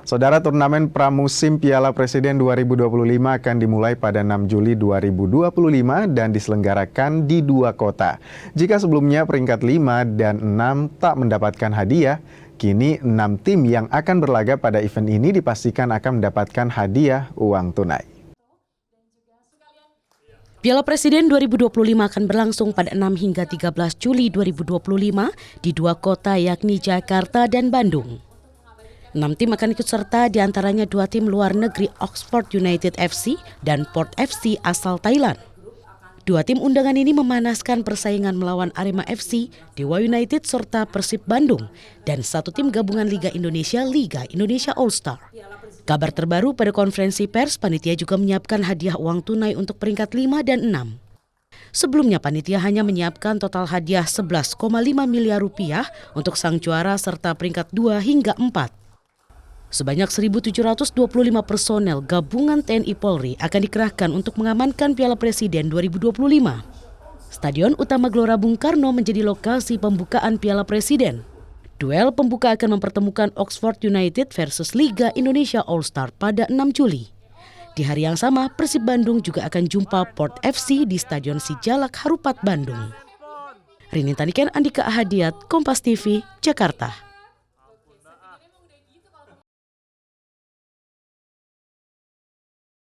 Saudara, turnamen pramusim Piala Presiden 2025 akan dimulai pada 6 Juli 2025 dan diselenggarakan di 2 kota. Jika sebelumnya peringkat 5 dan 6 tak mendapatkan hadiah, kini 6 tim yang akan berlaga pada event ini dipastikan akan mendapatkan hadiah uang tunai. Piala Presiden 2025 akan berlangsung pada 6 hingga 13 Juli 2025 di 2 kota yakni Jakarta dan Bandung. 6 tim akan ikut serta diantaranya 2 tim luar negeri Oxford United FC dan Port FC asal Thailand. 2 tim undangan ini memanaskan persaingan melawan Arema FC, Dewa United serta Persib Bandung dan 1 tim gabungan Liga Indonesia All Star. Kabar terbaru pada konferensi pers, panitia juga menyiapkan hadiah uang tunai untuk peringkat 5 dan 6. Sebelumnya panitia hanya menyiapkan total hadiah 11,5 miliar rupiah untuk sang juara serta peringkat 2 hingga 4. Sebanyak 1.725 personel gabungan TNI Polri akan dikerahkan untuk mengamankan Piala Presiden 2025. Stadion Utama Gelora Bung Karno menjadi lokasi pembukaan Piala Presiden. Duel pembuka akan mempertemukan Oxford United versus Liga Indonesia All Star pada 6 Juli. Di hari yang sama, Persib Bandung juga akan jumpa Port FC di Stadion Sijalak Harupat Bandung. Rini Taniken, Andika Ahadiat, Kompas TV, Jakarta.